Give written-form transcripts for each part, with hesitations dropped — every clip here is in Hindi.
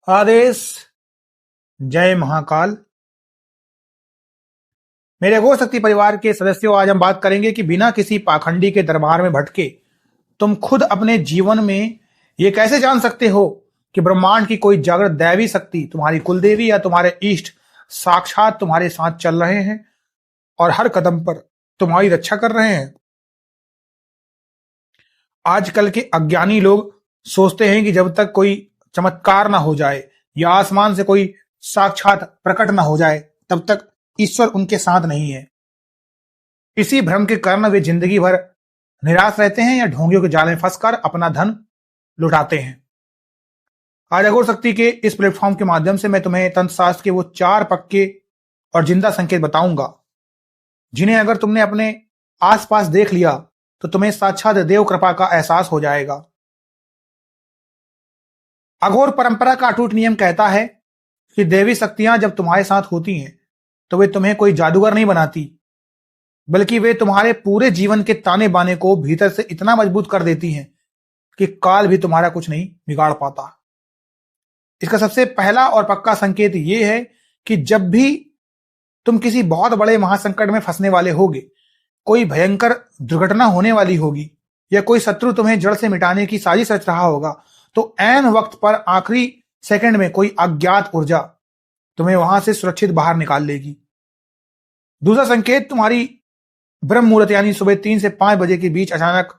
आदेश। जय महाकाल। मेरे गो शक्ति परिवार के सदस्यों, आज हम बात करेंगे कि बिना किसी पाखंडी के दरबार में भटके तुम खुद अपने जीवन में ये कैसे जान सकते हो कि ब्रह्मांड की कोई जागृत दैवी शक्ति, तुम्हारी कुलदेवी या तुम्हारे इष्ट साक्षात तुम्हारे साथ चल रहे हैं और हर कदम पर तुम्हारी रक्षा कर रहे हैं। आजकल के अज्ञानी लोग सोचते हैं कि जब तक कोई चमत्कार ना हो जाए या आसमान से कोई साक्षात प्रकट ना हो जाए तब तक ईश्वर उनके साथ नहीं है। इसी भ्रम के कारण वे जिंदगी भर निराश रहते हैं या ढोंगियों के जाल में फंसकर अपना धन लुटाते हैं। आज अघोर शक्ति के इस प्लेटफॉर्म के माध्यम से मैं तुम्हें तंत्र शास्त्र के वो 4 पक्के और जिंदा संकेत बताऊंगा जिन्हें अगर तुमने अपने आसपास देख लिया तो तुम्हें साक्षात देव कृपा का एहसास हो जाएगा। अघोर परंपरा का अटूट नियम कहता है कि देवी शक्तियां जब तुम्हारे साथ होती हैं तो वे तुम्हें कोई जादूगर नहीं बनाती, बल्कि वे तुम्हारे पूरे जीवन के ताने बाने को भीतर से इतना मजबूत कर देती हैं कि काल भी तुम्हारा कुछ नहीं बिगाड़ पाता। इसका सबसे पहला और पक्का संकेत यह है कि जब भी तुम किसी बहुत बड़े महासंकट में फंसने वाले होगे, कोई भयंकर दुर्घटना होने वाली होगी या कोई शत्रु तुम्हें जड़ से मिटाने की साजिश रच रहा होगा, तो ऐन वक्त पर आखिरी सेकंड में कोई अज्ञात ऊर्जा तुम्हें वहां से सुरक्षित बाहर निकाल लेगी। दूसरा संकेत, तुम्हारी ब्रह्म मुहूर्त यानी सुबह 3 से 5 बजे के बीच अचानक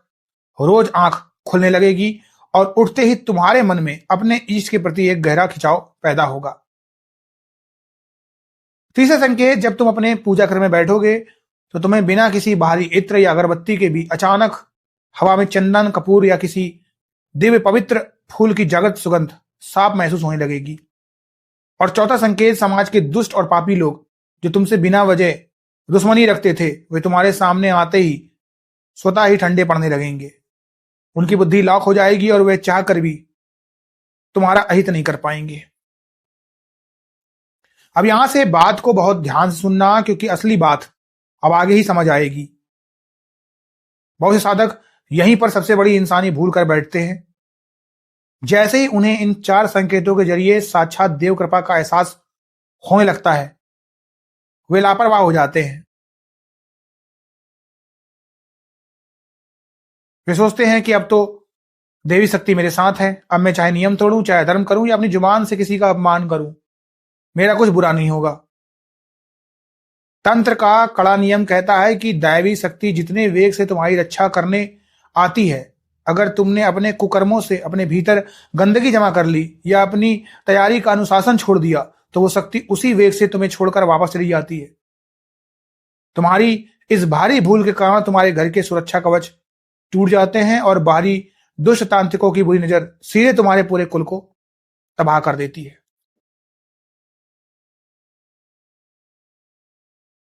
रोज आंख खुलने लगेगी और उठते ही तुम्हारे मन में अपने इष्ट के प्रति एक गहरा खिंचाव पैदा होगा। तीसरा संकेत, जब तुम अपने पूजा घर में बैठोगे तो तुम्हें बिना किसी बाहरी इत्र या अगरबत्ती के भी अचानक हवा में चंदन, कपूर या किसी दिव्य पवित्र फूल की जागृत सुगंध साफ महसूस होने लगेगी। और चौथा संकेत, समाज के दुष्ट और पापी लोग जो तुमसे बिना वजह दुश्मनी रखते थे, वे तुम्हारे सामने आते ही स्वतः ही ठंडे पड़ने लगेंगे। उनकी बुद्धि लॉक हो जाएगी और वे चाहकर भी तुम्हारा अहित नहीं कर पाएंगे। अब यहां से बात को बहुत ध्यान से सुनना, क्योंकि असली बात अब आगे ही समझ आएगी। बहुत से साधक यहीं पर सबसे बड़ी इंसानी भूल कर बैठते हैं। जैसे ही उन्हें इन 4 संकेतों के जरिए साक्षात देव कृपा का एहसास होने लगता है, वे लापरवाह हो जाते हैं। वे सोचते हैं कि अब तो देवी शक्ति मेरे साथ है, अब मैं चाहे नियम तोड़ूं, चाहे धर्म करूं या अपनी जुबान से किसी का अपमान करूं, मेरा कुछ बुरा नहीं होगा। तंत्र का कड़ा नियम कहता है कि दैवी शक्ति जितने वेग से तुम्हारी रक्षा करने आती है, अगर तुमने अपने कुकर्मों से अपने भीतर गंदगी जमा कर ली या अपनी तैयारी का अनुशासन छोड़ दिया, तो वो शक्ति उसी वेग से तुम्हें छोड़कर वापस चली जाती है। तुम्हारी इस भारी भूल के कारण तुम्हारे घर के सुरक्षा कवच टूट जाते हैं और बाहरी दुष्ट तांत्रिकों की बुरी नजर सीधे तुम्हारे पूरे कुल को तबाह कर देती है।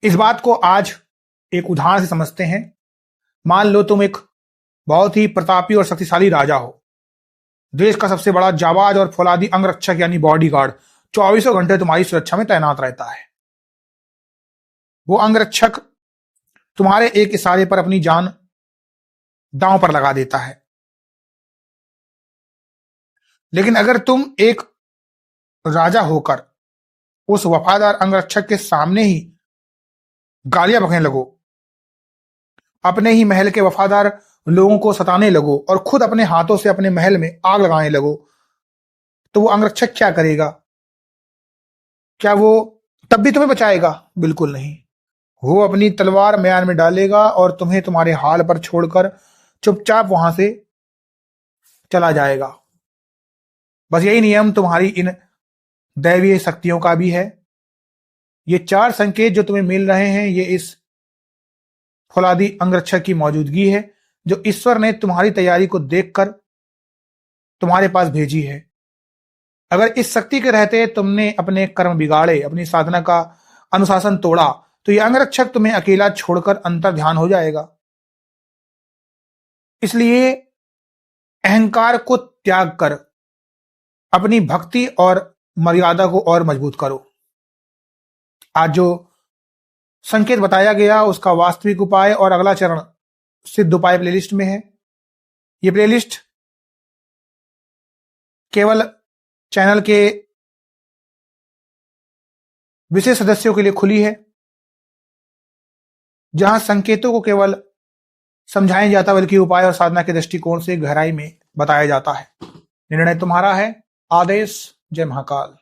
इस बात को आज एक उदाहरण से समझते हैं। मान लो तुम एक बहुत ही प्रतापी और शक्तिशाली राजा हो। देश का सबसे बड़ा जाबाज और फौलादी अंगरक्षक यानी बॉडीगार्ड 24 घंटे तुम्हारी सुरक्षा में तैनात रहता है। वो अंगरक्षक तुम्हारे एक इशारे पर अपनी जान दांव पर लगा देता है। लेकिन अगर तुम एक राजा होकर उस वफादार अंगरक्षक के सामने ही गालियां बकने लगो, अपने ही महल के वफादार लोगों को सताने लगो और खुद अपने हाथों से अपने महल में आग लगाने लगो, तो वो अंगरक्षक क्या करेगा? क्या वो तब भी तुम्हें बचाएगा? बिल्कुल नहीं। वो अपनी तलवार म्यान में डालेगा और तुम्हें तुम्हारे हाल पर छोड़कर चुपचाप वहां से चला जाएगा। बस यही नियम तुम्हारी इन दैवीय शक्तियों का भी है। ये 4 संकेत जो तुम्हें मिल रहे हैं, ये इस फौलादी अंगरक्षक की मौजूदगी है जो ईश्वर ने तुम्हारी तैयारी को देखकर तुम्हारे पास भेजी है। अगर इस शक्ति के रहते तुमने अपने कर्म बिगाड़े, अपनी साधना का अनुशासन तोड़ा, तो यह अंगरक्षक तुम्हें अकेला छोड़कर अंतर ध्यान हो जाएगा। इसलिए अहंकार को त्याग कर अपनी भक्ति और मर्यादा को और मजबूत करो। आज जो संकेत बताया गया उसका वास्तविक उपाय और अगला चरण सिद्ध उपाय प्लेलिस्ट में है। ये प्लेलिस्ट केवल चैनल के विशेष सदस्यों के लिए खुली है, जहां संकेतों को केवल समझाया जाता बल्कि उपाय और साधना के दृष्टिकोण से गहराई में बताया जाता है। निर्णय तुम्हारा है। आदेश। जय महाकाल।